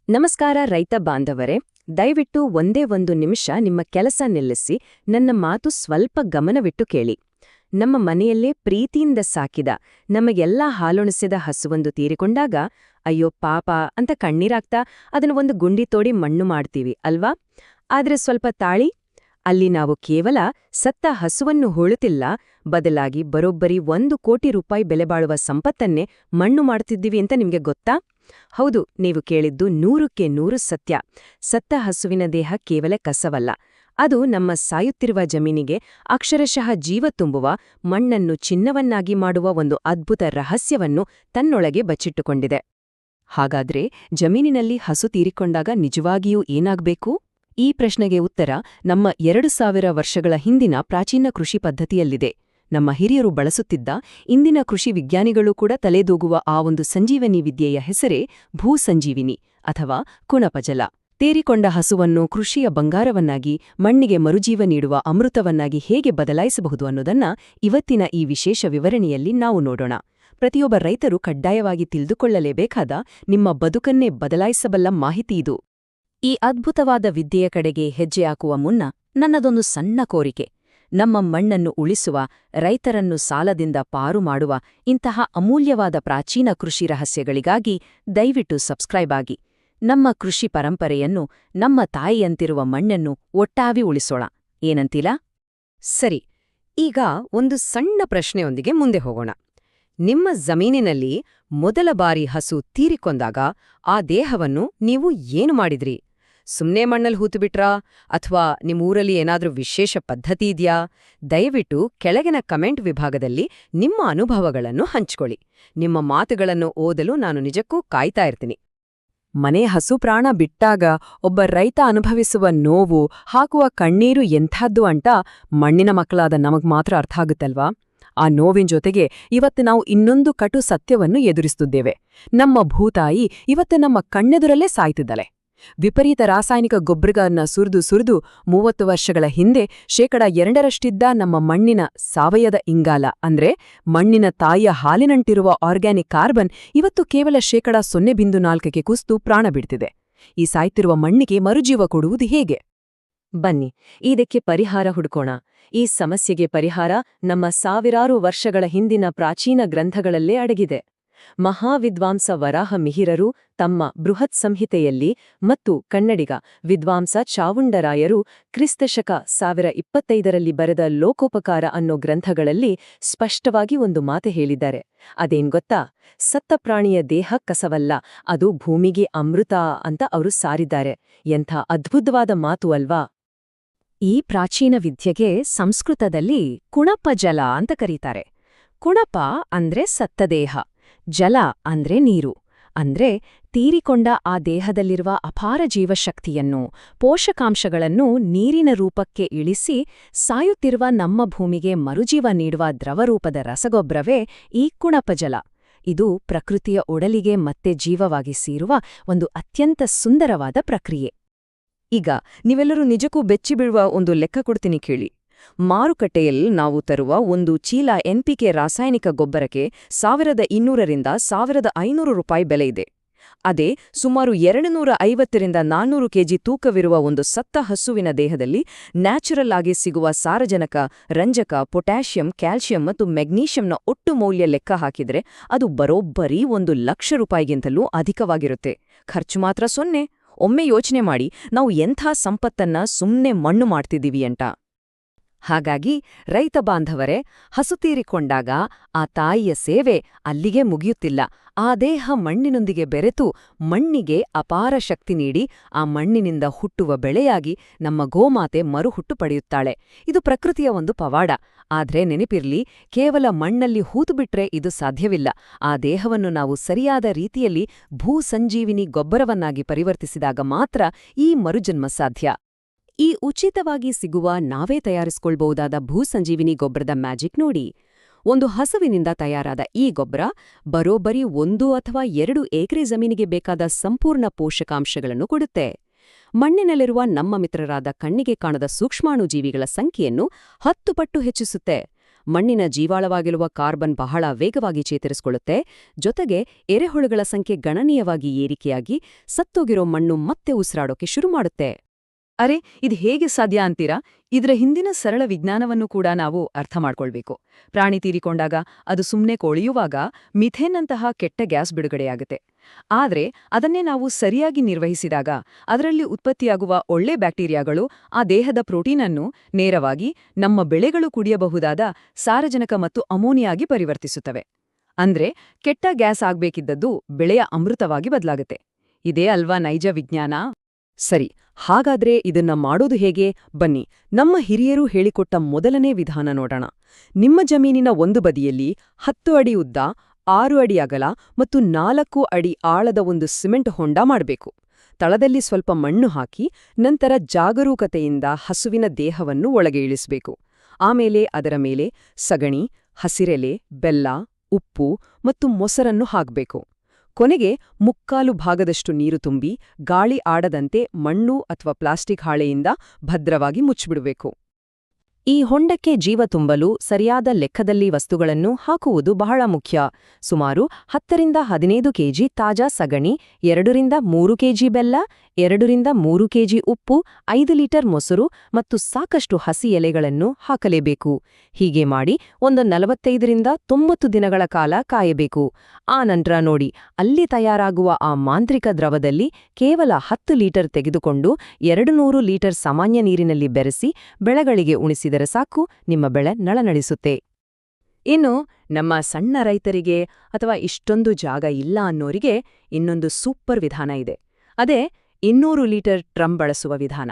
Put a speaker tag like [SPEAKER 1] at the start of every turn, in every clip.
[SPEAKER 1] ನಮಸ್ಕಾರ ರೈತ ಬಾಂಧವರೇ, ದಯವಿಟ್ಟು ಒಂದೇ ಒಂದು ನಿಮಿಷ ನಿಮ್ಮ ಕೆಲಸ ನಿಲ್ಲಿಸಿ ನನ್ನ ಮಾತು ಸ್ವಲ್ಪ ಗಮನವಿಟ್ಟು ಕೇಳಿ. ನಮ್ಮ ಮನೆಯಲ್ಲೇ ಪ್ರೀತಿಯಿಂದ ಸಾಕಿದ, ನಮಗೆಲ್ಲ ಹಾಲುಣಿಸಿದ ಹಸುವೊಂದು ತೀರಿಕೊಂಡಾಗ ಅಯ್ಯೋ ಪಾಪ ಅಂತ ಕಣ್ಣೀರಾಗ್ತಾ ಅದನ್ನು ಒಂದು ಗುಂಡಿ ತೋಡಿ ಮಣ್ಣು ಮಾಡ್ತೀವಿ ಅಲ್ವಾ? ಆದ್ರೆ ಸ್ವಲ್ಪ ತಾಳಿ, ಅಲ್ಲಿ ನಾವು ಕೇವಲ ಸತ್ತ ಹಸುವನ್ನು ಹೂಳುತ್ತಿಲ್ಲ, ಬದಲಾಗಿ ಬರೋಬ್ಬರಿ 1 ಕೋಟಿ ರೂಪಾಯಿ ಬೆಲೆ ಬಾಳುವ ಸಂಪತ್ತನ್ನೇ ಮಣ್ಣು ಮಾಡ್ತಿದ್ದೀವಿ ಅಂತ ನಿಮ್ಗೆ ಗೊತ್ತಾ? ಹೌದು, ನೀವು ಕೇಳಿದ್ದು 100ಕ್ಕೆ 100 ಸತ್ಯ. ಸತ್ತ ಹಸುವಿನ ದೇಹ ಕೇವಲ ಕಸವಲ್ಲ, ಅದು ನಮ್ಮ ಸಾಯುತ್ತಿರುವ ಜಮೀನಿಗೆ ಅಕ್ಷರಶಃ ಜೀವ ತುಂಬುವ, ಮಣ್ಣನ್ನು ಚಿನ್ನವನ್ನಾಗಿ ಮಾಡುವ ಒಂದು ಅದ್ಭುತ ರಹಸ್ಯವನ್ನು ತನ್ನೊಳಗೆ ಬಚ್ಚಿಟ್ಟುಕೊಂಡಿದೆ. ಹಾಗಾದ್ರೆ ಜಮೀನಿನಲ್ಲಿ ಹಸು ತೀರಿಕೊಂಡಾಗ ನಿಜವಾಗಿಯೂ ಏನಾಗ್ಬೇಕು? ಈ ಪ್ರಶ್ನೆಗೆ ಉತ್ತರ ನಮ್ಮ 2000 ವರ್ಷಗಳ ಹಿಂದಿನ ಪ್ರಾಚೀನ ಕೃಷಿ ಪದ್ಧತಿಯಲ್ಲಿದೆ. ನಮ್ಮ ಹಿರಿಯರು ಬಳಸುತ್ತಿದ್ದ, ಇಂದಿನ ಕೃಷಿ ವಿಜ್ಞಾನಿಗಳು ಕೂಡ ತಲೆದೂಗುವ ಆ ಒಂದು ಸಂಜೀವನಿ ವಿದ್ಯೆಯ ಹೆಸರೇ ಭೂಸಂಜೀವಿನಿ ಅಥವಾ ಕುಣಪಜಲ. ತೇರಿಕೊಂಡ ಹಸುವನ್ನು ಕೃಷಿಯ ಬಂಗಾರವನ್ನಾಗಿ, ಮಣ್ಣಿಗೆ ಮರುಜೀವ ನೀಡುವ ಅಮೃತವನ್ನಾಗಿ ಹೇಗೆ ಬದಲಾಯಿಸಬಹುದು ಅನ್ನೋದನ್ನ ಇವತ್ತಿನ ಈ ವಿಶೇಷ ವಿವರಣೆಯಲ್ಲಿ ನಾವು ನೋಡೋಣ. ಪ್ರತಿಯೊಬ್ಬ ರೈತರು ಕಡ್ಡಾಯವಾಗಿ ತಿಳಿದುಕೊಳ್ಳಲೇಬೇಕಾದ, ನಿಮ್ಮ ಬದುಕನ್ನೇ ಬದಲಾಯಿಸಬಲ್ಲ ಮಾಹಿತಿ ಇದು. ಈ ಅದ್ಭುತವಾದ ವಿದ್ಯೆಯ ಕಡೆಗೆ ಹೆಜ್ಜೆ ಹಾಕುವ ಮುನ್ನ ನನ್ನದೊಂದು ಸಣ್ಣ ಕೋರಿಕೆ. ನಮ್ಮ ಮಣ್ಣನ್ನು ಉಳಿಸುವ, ರೈತರನ್ನು ಸಾಲದಿಂದ ಪಾರು ಮಾಡುವ ಇಂತಹ ಅಮೂಲ್ಯವಾದ ಪ್ರಾಚೀನ ಕೃಷಿ ರಹಸ್ಯಗಳಿಗಾಗಿ ದಯವಿಟ್ಟು ಸಬ್ಸ್ಕ್ರೈಬ್ ಆಗಿ. ನಮ್ಮ ಕೃಷಿ ಪರಂಪರೆಯನ್ನು, ನಮ್ಮ ತಾಯಿಯಂತಿರುವ ಮಣ್ಣನ್ನು ಒಟ್ಟಾಗಿ ಉಳಿಸೋಣ. ಏನಂತೀಲ? ಸರಿ, ಈಗ ಒಂದು ಸಣ್ಣ ಪ್ರಶ್ನೆಯೊಂದಿಗೆ ಮುಂದೆ ಹೋಗೋಣ. ನಿಮ್ಮ ಜಮೀನಿನಲ್ಲಿ ಮೊದಲ ಬಾರಿ ಹಸು ತೀರಿಕೊಂಡಾಗ ಆ ದೇಹವನ್ನು ನೀವು ಏನು ಮಾಡಿದ್ರಿ? ಸುಮ್ನೆ ಮಣ್ಣಲ್ಲಿ ಹೂತುಬಿಟ್ರಾ? ಅಥವಾ ನಿಮ್ಮೂರಲ್ಲಿ ಏನಾದ್ರೂ ವಿಶೇಷ ಪದ್ಧತಿ ಇದೆಯಾ? ದಯವಿಟ್ಟು ಕೆಳಗಿನ ಕಮೆಂಟ್ ವಿಭಾಗದಲ್ಲಿ ನಿಮ್ಮ ಅನುಭವಗಳನ್ನು ಹಂಚ್ಕೊಳ್ಳಿ. ನಿಮ್ಮ ಮಾತುಗಳನ್ನು ಓದಲು ನಾನು ನಿಜಕ್ಕೂ ಕಾಯ್ತಾ ಇರ್ತೀನಿ. ಮನೆ ಹಸು ಪ್ರಾಣ ಬಿಟ್ಟಾಗ ಒಬ್ಬ ರೈತ ಅನುಭವಿಸುವ ನೋವು, ಹಾಕುವ ಕಣ್ಣೀರು ಎಂಥದ್ದು ಅಂತ ಮಣ್ಣಿನ ಮಕ್ಕಳಾದ ನಮಗ್ ಮಾತ್ರ ಅರ್ಥ ಆಗುತ್ತಲ್ವಾ? ಆ ನೋವಿನ ಜೊತೆಗೆ ಇವತ್ತು ನಾವು ಇನ್ನೊಂದು ಕಟು ಸತ್ಯವನ್ನು ಎದುರಿಸುತ್ತಿದ್ದೇವೆ. ನಮ್ಮ ಭೂತಾಯಿ ಇವತ್ತು ನಮ್ಮ ಕಣ್ಣೆದುರಲ್ಲೇ ಸಾಯ್ತಿದ್ದಳೆ. ವಿಪರೀತ ರಾಸಾಯನಿಕ ಗೊಬ್ಬರಗಳನ್ನ ಸುರಿದು 30 ವರ್ಷಗಳ ಹಿಂದೆ 2% ನಮ್ಮ ಮಣ್ಣಿನ ಸಾವಯವ ಇಂಗಾಲ ಅಂದ್ರೆ ಮಣ್ಣಿನ ತಾಯಿಯ ಹಾಲಿನಂಟಿರುವ ಆರ್ಗ್ಯಾನಿಕ್ ಕಾರ್ಬನ್ ಇವತ್ತು ಕೇವಲ 0.4ಕ್ಕೆ ಕುಸಿದು ಪ್ರಾಣ ಬಿಡ್ತಿದೆ. ಈ ಸಾಯ್ತಿರುವ ಮಣ್ಣಿಗೆ ಮರುಜೀವ ಕೊಡುವುದು ಹೇಗೆ? ಬನ್ನಿ, ಇದಕ್ಕೆ ಪರಿಹಾರ ಹುಡುಕೋಣ. ಈ ಸಮಸ್ಯೆಗೆ ಪರಿಹಾರ ನಮ್ಮ ಸಾವಿರಾರು ವರ್ಷಗಳ ಹಿಂದಿನ ಪ್ರಾಚೀನ ಗ್ರಂಥಗಳಲ್ಲೇ ಅಡಗಿದೆ. ಮಹಾವಿದ್ವಾಂಸ ವರಾಹ ಮಿಹಿರರು ತಮ್ಮ ಬೃಹತ್ ಸಂಹಿತೆಯಲ್ಲಿ ಮತ್ತು ಕನ್ನಡಿಗ ವಿದ್ವಾಂಸ ಚಾವುಂಡರಾಯರು ಕ್ರಿಸ್ತಶಕ 1025ರಲ್ಲಿ ಬರೆದ ಲೋಕೋಪಕಾರ ಅನ್ನೋ ಗ್ರಂಥಗಳಲ್ಲಿ ಸ್ಪಷ್ಟವಾಗಿ ಒಂದು ಮಾತು ಹೇಳಿದ್ದಾರೆ. ಅದೇನ್ ಗೊತ್ತಾ? ಸತ್ತ ಪ್ರಾಣಿಯ ದೇಹ ಕಸವಲ್ಲ, ಅದು ಭೂಮಿಗೆ ಅಮೃತ ಅಂತ ಅವರು ಸಾರಿದ್ದಾರೆ. ಎಂಥ ಅದ್ಭುತವಾದ ಮಾತು ಅಲ್ವಾ? ಈ ಪ್ರಾಚೀನ ವಿದ್ಯೆಗೆ ಸಂಸ್ಕೃತದಲ್ಲಿ ಕುಣಪಜಲ ಅಂತ ಕರೀತಾರೆ. ಕುಣಪ ಅಂದ್ರೆ ಸತ್ತ ದೇಹ, ಜಲ ಅಂದ್ರೆ ನೀರು. ಅಂದ್ರೆ ತೀರಿಕೊಂಡ ಆ ದೇಹದಲ್ಲಿರುವ ಅಪಾರ ಜೀವಶಕ್ತಿಯನ್ನು, ಪೋಷಕಾಂಶಗಳನ್ನು ನೀರಿನ ರೂಪಕ್ಕೆ ಇಳಿಸಿ ಸಾಯುತ್ತಿರುವ ನಮ್ಮ ಭೂಮಿಗೆ ಮರುಜೀವ ನೀಡುವ ದ್ರವರೂಪದ ರಸಗೊಬ್ಬರವೇ ಈ ಕುಣಪಜಲ. ಇದು ಪ್ರಕೃತಿಯ ಒಡಲಿಗೆ ಮತ್ತೆ ಜೀವವಾಗಿ ಸೇರುವ ಒಂದು ಅತ್ಯಂತ ಸುಂದರವಾದ ಪ್ರಕ್ರಿಯೆ. ಈಗ ನೀವೆಲ್ಲರೂ ನಿಜಕ್ಕೂ ಬೆಚ್ಚಿಬೀಳುವ ಒಂದು ಲೆಕ್ಕ ಕೊಡ್ತೀನಿ ಕೇಳಿ. ಮಾರುಕಟ್ಟೆಯಲ್ಲಿ ನಾವು ತರುವ ಒಂದು ಚೀಲ NPK ರಾಸಾಯನಿಕ ಗೊಬ್ಬರಕ್ಕೆ 1200ರಿಂದ 1500 ರೂಪಾಯಿ ಬೆಲೆ ಇದೆ. ಅದೇ ಸುಮಾರು 250ರಿಂದ 400 ಕೆಜಿ ತೂಕವಿರುವ ಒಂದು ಸತ್ತ ಹಸುವಿನ ದೇಹದಲ್ಲಿ ನ್ಯಾಚುರಲ್ ಆಗಿ ಸಿಗುವ ಸಾರಜನಕ, ರಂಜಕ, ಪೊಟ್ಯಾಷಿಯಂ, ಕ್ಯಾಲ್ಷಿಯಂ ಮತ್ತು ಮೆಗ್ನೀಷಿಯಂನ ಒಟ್ಟು ಮೌಲ್ಯ ಲೆಕ್ಕ ಹಾಕಿದ್ರೆ ಅದು ಬರೋಬ್ಬರಿ 1 ಲಕ್ಷ ರೂಪಾಯಿಗಿಂತಲೂ ಅಧಿಕವಾಗಿರುತ್ತೆ. ಖರ್ಚು ಮಾತ್ರ 0. ಒಮ್ಮೆ ಯೋಚನೆ ಮಾಡಿ, ನಾವು ಎಂಥ ಸಂಪತ್ತನ್ನ ಸುಮ್ಮನೆ ಮಣ್ಣು ಮಾಡ್ತಿದ್ದೀವಿ ಅಂತ. ಹಾಗಾಗಿ ರೈತ ಬಾಂಧವರೇ, ಹಸು ತೀರಿಕೊಂಡಾಗ ಆ ತಾಯಿಯ ಸೇವೆ ಅಲ್ಲಿಗೆ ಮುಗಿಯುತ್ತಿಲ್ಲ. ಆ ದೇಹ ಮಣ್ಣಿನೊಂದಿಗೆ ಬೆರೆತು ಮಣ್ಣಿಗೆ ಅಪಾರ ಶಕ್ತಿ ನೀಡಿ ಆ ಮಣ್ಣಿನಿಂದ ಹುಟ್ಟುವ ಬೆಳೆಯಾಗಿ ನಮ್ಮ ಗೋಮಾತೆ ಮರುಹುಟ್ಟು ಪಡೆಯುತ್ತಾಳೆ. ಇದು ಪ್ರಕೃತಿಯ ಒಂದು ಪವಾಡ. ಆದ್ರೆ ನೆನಪಿರ್ಲಿ, ಕೇವಲ ಮಣ್ಣಲ್ಲಿ ಹೂತುಬಿಟ್ರೆ ಇದು ಸಾಧ್ಯವಿಲ್ಲ. ಆ ದೇಹವನ್ನು ನಾವು ಸರಿಯಾದ ರೀತಿಯಲ್ಲಿ ಭೂಸಂಜೀವಿನಿ ಗೊಬ್ಬರವನ್ನಾಗಿ ಪರಿವರ್ತಿಸಿದಾಗ ಮಾತ್ರ ಈ ಮರುಜನ್ಮ ಸಾಧ್ಯ. ಈ ಉಚಿತವಾಗಿ ಸಿಗುವ, ನಾವೇ ತಯಾರಿಸಿಕೊಳ್ಬಹುದಾದ ಭೂಸಂಜೀವಿನಿ ಗೊಬ್ಬರದ ಮ್ಯಾಜಿಕ್ ನೋಡಿ. ಒಂದು ಹಸುವಿನಿಂದ ತಯಾರಾದ ಈ ಗೊಬ್ಬರ ಬರೋಬ್ಬರಿ 1 ಅಥವಾ 2 ಎಕರೆ ಜಮೀನಿಗೆ ಬೇಕಾದ ಸಂಪೂರ್ಣ ಪೋಷಕಾಂಶಗಳನ್ನು ಕೊಡುತ್ತೆ. ಮಣ್ಣಿನಲ್ಲಿರುವ ನಮ್ಮ ಮಿತ್ರರಾದ ಕಣ್ಣಿಗೆ ಕಾಣದ ಸೂಕ್ಷ್ಮಾಣುಜೀವಿಗಳ ಸಂಖ್ಯೆಯನ್ನು 10 ಪಟ್ಟು ಹೆಚ್ಚಿಸುತ್ತೆ. ಮಣ್ಣಿನ ಜೀವಾಳವಾಗಿರುವ ಕಾರ್ಬನ್ ಬಹಳ ವೇಗವಾಗಿ ಚೇತರಿಸಿಕೊಳ್ಳುತ್ತೆ, ಜೊತೆಗೆ ಎರೆಹುಳುಗಳ ಸಂಖ್ಯೆ ಗಣನೀಯವಾಗಿ ಏರಿಕೆಯಾಗಿ ಸತ್ತೋಗಿರೋ ಮಣ್ಣು ಮತ್ತೆ ಉಸಿರಾಡೋಕೆ ಶುರು ಮಾಡುತ್ತೆ.
[SPEAKER 2] ಅರೆ, ಇದು ಹೇಗೆ ಸಾಧ್ಯ ಅಂತೀರಾ? ಇದರ ಹಿಂದಿನ ಸರಳ ವಿಜ್ಞಾನವನ್ನು ಕೂಡ ನಾವು ಅರ್ಥ ಮಾಡ್ಕೊಳ್ಬೇಕು. ಪ್ರಾಣಿ ತೀರಿಕೊಂಡಾಗ ಅದು ಸುಮ್ಮನೆ ಕೊಳೆಯುವಾಗ ಮಿಥೇನ್ನಂತಹ ಕೆಟ್ಟ ಗ್ಯಾಸ್ ಬಿಡುಗಡೆಯಾಗುತ್ತೆ. ಆದ್ರೆ ಅದನ್ನೇ ನಾವು ಸರಿಯಾಗಿ ನಿರ್ವಹಿಸಿದಾಗ ಅದರಲ್ಲಿ ಉತ್ಪತ್ತಿಯಾಗುವ ಒಳ್ಳೆ ಬ್ಯಾಕ್ಟೀರಿಯಾಗಳು ಆ ದೇಹದ ಪ್ರೋಟೀನನ್ನು ನೇರವಾಗಿ ನಮ್ಮ ಬೆಳೆಗಳು ಕುಡಿಯಬಹುದಾದ ಸಾರಜನಕ ಮತ್ತು ಅಮೋನಿಯಾಗಿ ಪರಿವರ್ತಿಸುತ್ತವೆ. ಅಂದ್ರೆ ಕೆಟ್ಟ ಗ್ಯಾಸ್ ಆಗ್ಬೇಕಿದ್ದದ್ದು ಬೆಳೆಯ ಅಮೃತವಾಗಿ ಬದಲಾಗುತ್ತೆ. ಇದೇ ಅಲ್ವಾ ನೈಜ ವಿಜ್ಞಾನ?
[SPEAKER 1] ಸರಿ, ಹಾಗಾದ್ರೆ ಇದನ್ನ ಮಾಡೋದು ಹೇಗೆ? ಬನ್ನಿ, ನಮ್ಮ ಹಿರಿಯರು ಹೇಳಿಕೊಟ್ಟ ಮೊದಲನೇ ವಿಧಾನ ನೋಡೋಣ. ನಿಮ್ಮ ಜಮೀನಿನ ಒಂದು ಬದಿಯಲ್ಲಿ 10 ಅಡಿ ಉದ್ದ, 6 ಅಡಿ ಅಗಲ ಮತ್ತು 4 ಅಡಿ ಆಳದ ಒಂದು ಸಿಮೆಂಟ್ ಹೊಂಡ ಮಾಡಬೇಕು. ತಳದಲ್ಲಿ ಸ್ವಲ್ಪ ಮಣ್ಣು ಹಾಕಿ ನಂತರ ಜಾಗರೂಕತೆಯಿಂದ ಹಸುವಿನ ದೇಹವನ್ನು ಒಳಗೆ ಇಳಿಸಬೇಕು. ಆಮೇಲೆ ಅದರ ಮೇಲೆ ಸಗಣಿ, ಹಸಿರೆಲೆ, ಬೆಲ್ಲ, ಉಪ್ಪು ಮತ್ತು ಮೊಸರನ್ನು ಹಾಕಬೇಕು. ಕೊನೆಗೆ 3/4 ಭಾಗದಷ್ಟು ನೀರು ತುಂಬಿ ಗಾಳಿ ಆಡದಂತೆ ಮಣ್ಣು ಅಥವಾ ಪ್ಲಾಸ್ಟಿಕ್ ಹಾಳೆಯಿಂದ ಭದ್ರವಾಗಿ ಮುಚ್ಚಿಬಿಡಬೇಕು. ಈ ಹೊಂಡಕ್ಕೆ ಜೀವ ತುಂಬಲು ಸರಿಯಾದ ಲೆಕ್ಕದಲ್ಲಿ ವಸ್ತುಗಳನ್ನು ಹಾಕುವುದು ಬಹಳ ಮುಖ್ಯ. ಸುಮಾರು 10ರಿಂದ 15 ಕೆಜಿ ತಾಜಾ ಸಗಣಿ, 2ರಿಂದ 3 ಕೆಜಿ ಬೆಲ್ಲ, 2ರಿಂದ 3 ಕೆಜಿ ಉಪ್ಪು, 5 ಲೀಟರ್ ಮೊಸರು ಮತ್ತು ಸಾಕಷ್ಟು ಹಸಿ ಎಲೆಗಳನ್ನು ಹಾಕಲೇಬೇಕು. ಹೀಗೆ ಮಾಡಿ ಒಂದು 45ರಿಂದ 90 ದಿನಗಳ ಕಾಲ ಕಾಯಬೇಕು. ಆ ನಂತರ ನೋಡಿ, ಅಲ್ಲಿ ತಯಾರಾಗುವ ಆ ಮಾಂತ್ರಿಕ ದ್ರವದಲ್ಲಿ ಕೇವಲ 10 ಲೀಟರ್ ತೆಗೆದುಕೊಂಡು 200 ಲೀಟರ್ ಸಾಮಾನ್ಯ ನೀರಿನಲ್ಲಿ ಬೆರೆಸಿ ಬೆಳೆಗಳಿಗೆ ಉಣಿಸಿದರೆ ಸಾಕು, ನಿಮ್ಮ ಬೆಳೆ ನಳನಳಿಸುತ್ತೆ.
[SPEAKER 2] ಇನ್ನು ನಮ್ಮ ಸಣ್ಣ ರೈತರಿಗೆ ಅಥವಾ ಇಷ್ಟೊಂದು ಜಾಗ ಇಲ್ಲ ಅನ್ನೋರಿಗೆ ಇನ್ನೊಂದು ಸೂಪರ್ ವಿಧಾನ ಇದೆ. ಅದೇ 200 ಲೀಟರ್ ಡ್ರಮ್ ಬಳಸುವ ವಿಧಾನ.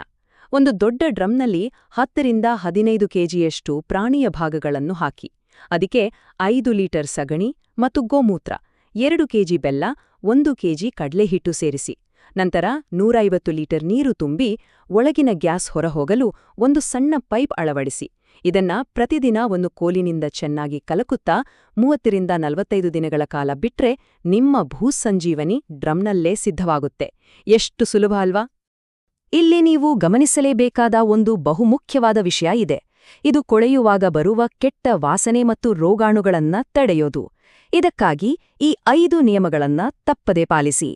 [SPEAKER 2] ಒಂದು ದೊಡ್ಡ ಡ್ರಮ್ನಲ್ಲಿ 10ರಿಂದ 15 ಕೆಜಿಯಷ್ಟು ಪ್ರಾಣಿಯ ಭಾಗಗಳನ್ನು ಹಾಕಿ, ಅದಕ್ಕೆ 5 ಲೀಟರ್ ಸಗಣಿ ಮತ್ತು ಗೋಮೂತ್ರ, 2 ಕೆಜಿ ಬೆಲ್ಲ, 1 ಕೆಜಿ ಕಡ್ಲೆಹಿಟ್ಟು ಸೇರಿಸಿ. ನಂತರ 150 ಲೀಟರ್ ನೀರು ತುಂಬಿ ಒಳಗಿನ ಗ್ಯಾಸ್ ಹೊರಹೋಗಲು ಒಂದು ಸಣ್ಣ ಪೈಪ್ ಅಳವಡಿಸಿ. ಇದನ್ನ ಪ್ರತಿದಿನ ಒಂದು ಕೋಲಿನಿಂದ ಚೆನ್ನಾಗಿ ಕಲಕುತ್ತಾ 30ರಿಂದ 45 ದಿನಗಳ ಕಾಲ ಬಿಟ್ರೆ ನಿಮ್ಮ ಭೂಸಂಜೀವನಿ ಡ್ರಮ್ನಲ್ಲೇ ಸಿದ್ಧವಾಗುತ್ತೆ. ಎಷ್ಟು ಸುಲಭ ಅಲ್ವಾ?
[SPEAKER 1] ಇಲ್ಲಿ ನೀವು ಗಮನಿಸಲೇಬೇಕಾದ ಒಂದು ಬಹುಮುಖ್ಯವಾದ ವಿಷಯ ಇದೆ. ಇದು ಕೊಳೆಯುವಾಗ ಬರುವ ಕೆಟ್ಟ ವಾಸನೆ ಮತ್ತು ರೋಗಾಣುಗಳನ್ನ ತಡೆಯೋದು. ಇದಕ್ಕಾಗಿ ಈ 5 ನಿಯಮಗಳನ್ನ ತಪ್ಪದೆ ಪಾಲಿಸಿ.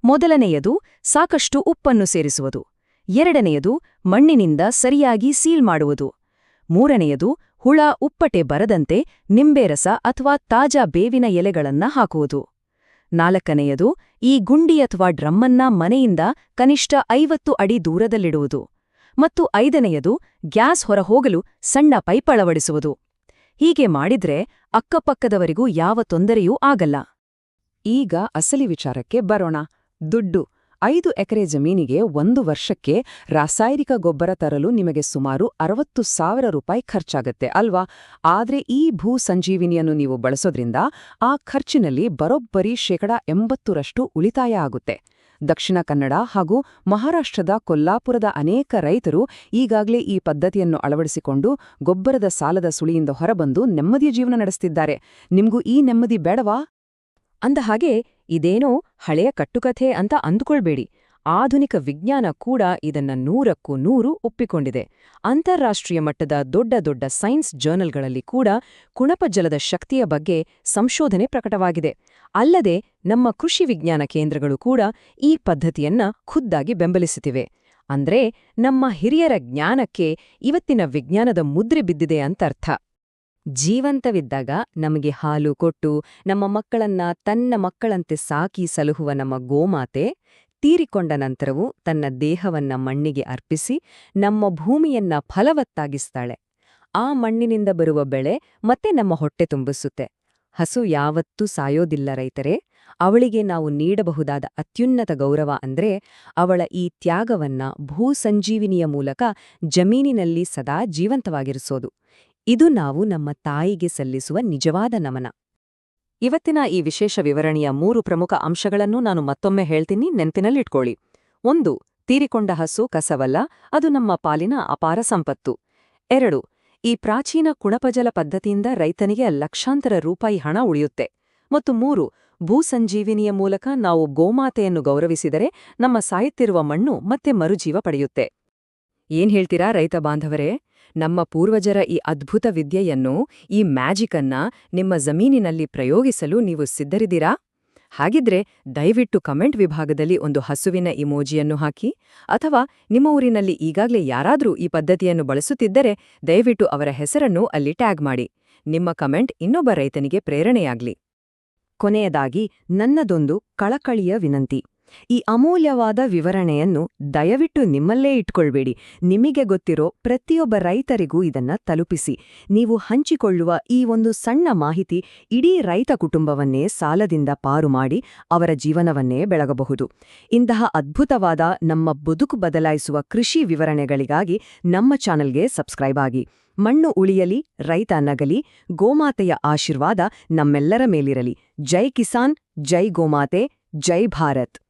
[SPEAKER 1] ಮೊದಲನೆಯದು ಸಾಕಷ್ಟು ಉಪ್ಪನ್ನು ಸೇರಿಸುವುದು. ಎರಡನೆಯದು ಮಣ್ಣಿನಿಂದ ಸರಿಯಾಗಿ ಸೀಲ್ ಮಾಡುವುದು. ಮೂರನೆಯದು ಹುಳ ಉಪ್ಪಟೆ ಬರದಂತೆ ನಿಂಬೆರಸ ಅಥವಾ ತಾಜಾ ಬೇವಿನ ಎಲೆಗಳನ್ನ ಹಾಕುವುದು. 4ನೆಯದು ಈ ಗುಂಡಿ ಅಥವಾ ಡ್ರಮ್ಮನ್ನ ಮನೆಯಿಂದ ಕನಿಷ್ಠ 50 ಅಡಿ ದೂರದಲ್ಲಿಡುವುದು. ಮತ್ತು 5ನೆಯದು ಗ್ಯಾಸ್ ಹೊರಹೋಗಲು ಸಣ್ಣ ಪೈಪ್ ಅಳವಡಿಸುವುದು. ಹೀಗೆ ಮಾಡಿದ್ರೆ ಅಕ್ಕಪಕ್ಕದವರಿಗೂ ಯಾವ ತೊಂದರೆಯೂ ಆಗಲ್ಲ. ಈಗ ಅಸಲಿ ವಿಚಾರಕ್ಕೆ ಬರೋಣ. ದುಡ್ಡು. 5 ಎಕರೆ ಜಮೀನಿಗೆ 1 ವರ್ಷಕ್ಕೆ ರಾಸಾಯನಿಕ ಗೊಬ್ಬರ ತರಲು ನಿಮಗೆ ಸುಮಾರು 60,000 ರೂಪಾಯಿ ಖರ್ಚಾಗತ್ತೆ ಅಲ್ವಾ? ಆದ್ರೆ ಈ ಭೂ ಸಂಜೀವಿನಿಯನ್ನು ನೀವು ಬಳಸೋದ್ರಿಂದ ಆ ಖರ್ಚಿನಲ್ಲಿ ಬರೋಬ್ಬರಿ 80% ಉಳಿತಾಯ ಆಗುತ್ತೆ. ದಕ್ಷಿಣ ಕನ್ನಡ ಹಾಗೂ ಮಹಾರಾಷ್ಟ್ರದ ಕೊಲ್ಲಾಪುರದ ಅನೇಕ ರೈತರು ಈಗಾಗಲೇ ಈ ಪದ್ಧತಿಯನ್ನು ಅಳವಡಿಸಿಕೊಂಡು ಗೊಬ್ಬರದ ಸಾಲದ ಸುಳಿಯಿಂದ ಹೊರಬಂದು ನೆಮ್ಮದಿಯ ಜೀವನ ನಡೆಸ್ತಿದ್ದಾರೆ. ನಿಮ್ಗೂ ಈ ನೆಮ್ಮದಿ ಬೇಡವಾ? ಅಂದಹಾಗೆ ಇದೇನೋ ಹಳೆಯ ಕಟ್ಟುಕಥೆ ಅಂತ ಅಂದುಕೊಳ್ಬೇಡಿ. ಆಧುನಿಕ ವಿಜ್ಞಾನ ಕೂಡ ಇದನ್ನ 100ಕ್ಕೂ 100 ಒಪ್ಪಿಕೊಂಡಿದೆ. ಅಂತಾರಾಷ್ಟ್ರೀಯ ಮಟ್ಟದ ದೊಡ್ಡ ದೊಡ್ಡ ಸೈನ್ಸ್ ಜರ್ನಲ್ಗಳಲ್ಲಿ ಕೂಡ ಕುಣಪಜಲದ ಶಕ್ತಿಯ ಬಗ್ಗೆ ಸಂಶೋಧನೆ ಪ್ರಕಟವಾಗಿದೆ. ಅಲ್ಲದೆ ನಮ್ಮ ಕೃಷಿ ವಿಜ್ಞಾನ ಕೇಂದ್ರಗಳು ಕೂಡ ಈ ಪದ್ಧತಿಯನ್ನ ಖುದ್ದಾಗಿ ಬೆಂಬಲಿಸುತ್ತಿವೆ. ಅಂದ್ರೆ ನಮ್ಮ ಹಿರಿಯರ ಜ್ಞಾನಕ್ಕೆ ಇವತ್ತಿನ ವಿಜ್ಞಾನದ ಮುದ್ರೆ ಬಿದ್ದಿದೆ ಅಂತರ್ಥ. ಜೀವಂತವಿದ್ದಾಗ ನಮಗೆ ಹಾಲು ಕೊಟ್ಟು ನಮ್ಮ ಮಕ್ಕಳನ್ನ ತನ್ನ ಮಕ್ಕಳಂತೆ ಸಾಕಿ ಸಲಹುವ ನಮ್ಮ ಗೋಮಾತೆ, ತೀರಿಕೊಂಡ ನಂತರವೂ ತನ್ನ ದೇಹವನ್ನ ಮಣ್ಣಿಗೆ ಅರ್ಪಿಸಿ ನಮ್ಮ ಭೂಮಿಯನ್ನ ಫಲವತ್ತಾಗಿಸ್ತಾಳೆ. ಆ ಮಣ್ಣಿನಿಂದ ಬರುವ ಬೆಳೆ ಮತ್ತೆ ನಮ್ಮ ಹೊಟ್ಟೆ ತುಂಬಿಸುತ್ತೆ. ಹಸು ಯಾವತ್ತೂ ಸಾಯೋದಿಲ್ಲ ರೈತರೇ. ಅವಳಿಗೆ ನಾವು ನೀಡಬಹುದಾದ ಅತ್ಯುನ್ನತ ಗೌರವ ಅಂದ್ರೆ ಅವಳ ಈ ತ್ಯಾಗವನ್ನ ಭೂಸಂಜೀವಿನಿಯ ಮೂಲಕ ಜಮೀನಿನಲ್ಲಿ ಸದಾ ಜೀವಂತವಾಗಿರಿಸೋದು. ಇದು ನಾವು ನಮ್ಮ ತಾಯಿಗೆ ಸಲ್ಲಿಸುವ ನಿಜವಾದ ನಮನ. ಇವತ್ತಿನ ಈ ವಿಶೇಷ ವಿವರಣೆಯ 3 ಪ್ರಮುಖ ಅಂಶಗಳನ್ನು ನಾನು ಮತ್ತೊಮ್ಮೆ ಹೇಳ್ತೀನಿ, ನೆನಪಿನಲ್ಲಿಟ್ಕೊಳ್ಳಿ. 1. ತೀರಿಕೊಂಡ ಹಸು ಕಸವಲ್ಲ, ಅದು ನಮ್ಮ ಪಾಲಿನ ಅಪಾರ ಸಂಪತ್ತು. 2. ಈ ಪ್ರಾಚೀನ ಕುಣಪಜಲ ಪದ್ಧತಿಯಿಂದ ರೈತನಿಗೆ ಲಕ್ಷಾಂತರ ರೂಪಾಯಿ ಹಣ ಉಳಿಯುತ್ತೆ. ಮತ್ತು 3.
[SPEAKER 2] ಭೂಸಂಜೀವಿನಿಯ ಮೂಲಕ ನಾವು ಗೋಮಾತೆಯನ್ನು ಗೌರವಿಸಿದರೆ ನಮ್ಮ ಸಾಯುತ್ತಿರುವ ಮಣ್ಣು ಮತ್ತೆ ಮರುಜೀವ ಪಡೆಯುತ್ತೆ. ಏನ್ ಹೇಳ್ತೀರಾ ರೈತ ಬಾಂಧವರೇ? ನಮ್ಮ ಪೂರ್ವಜರ ಈ ಅದ್ಭುತ ವಿದ್ಯೆಯನ್ನು, ಈ ಮ್ಯಾಜಿಕನ್ನ ನಿಮ್ಮ ಜಮೀನಿನಲ್ಲಿ ಪ್ರಯೋಗಿಸಲು ನೀವು ಸಿದ್ಧರಿದ್ದೀರಾ? ಹಾಗಿದ್ರೆ ದಯವಿಟ್ಟು ಕಮೆಂಟ್ ವಿಭಾಗದಲ್ಲಿ ಒಂದು ಹಸುವಿನ ಇಮೋಜಿಯನ್ನು ಹಾಕಿ, ಅಥವಾ ನಿಮ್ಮ ಊರಿನಲ್ಲಿ ಈಗಾಗಲೇ ಯಾರಾದ್ರೂ ಈ ಪದ್ಧತಿಯನ್ನು ಬಳಸುತ್ತಿದ್ದರೆ ದಯವಿಟ್ಟು ಅವರ ಹೆಸರನ್ನು ಅಲ್ಲಿ ಟ್ಯಾಗ್ ಮಾಡಿ. ನಿಮ್ಮ ಕಮೆಂಟ್ ಇನ್ನೊಬ್ಬ ರೈತನಿಗೆ ಪ್ರೇರಣೆಯಾಗ್ಲಿ.
[SPEAKER 1] ಕೊನೆಯದಾಗಿ ನನ್ನದೊಂದು ಕಳಕಳಿಯ ವಿನಂತಿ. ಈ ಅಮೂಲ್ಯವಾದ ವಿವರಣೆಯನ್ನು ದಯವಿಟ್ಟು ನಿಮ್ಮಲ್ಲೇ ಇಟ್ಕೊಳ್ಬೇಡಿ. ನಿಮಗೆ ಗೊತ್ತಿರೋ ಪ್ರತಿಯೊಬ್ಬ ರೈತರಿಗೂ ಇದನ್ನ ತಲುಪಿಸಿ. ನೀವು ಹಂಚಿಕೊಳ್ಳುವ ಈ ಒಂದು ಸಣ್ಣ ಮಾಹಿತಿ ಇಡೀ ರೈತ ಕುಟುಂಬವನ್ನೇ ಸಾಲದಿಂದ ಪಾರು ಮಾಡಿ ಅವರ ಜೀವನವನ್ನೇ ಬೆಳಗಬಹುದು. ಇಂತಹ ಅದ್ಭುತವಾದ ನಮ್ಮ ಬದುಕು ಬದಲಾಯಿಸುವ ಕೃಷಿ ವಿವರಣೆಗಳಿಗಾಗಿ ನಮ್ಮ ಚಾನಲ್ಗೆ ಸಬ್ಸ್ಕ್ರೈಬ್ ಆಗಿ. ಮಣ್ಣು ಉಳಿಯಲಿ, ರೈತ ನಗಲಿ, ಗೋಮಾತೆಯ ಆಶೀರ್ವಾದ ನಮ್ಮೆಲ್ಲರ ಮೇಲಿರಲಿ. ಜೈ ಕಿಸಾನ್, ಜೈ ಗೋಮಾತೆ, ಜೈ ಭಾರತ್.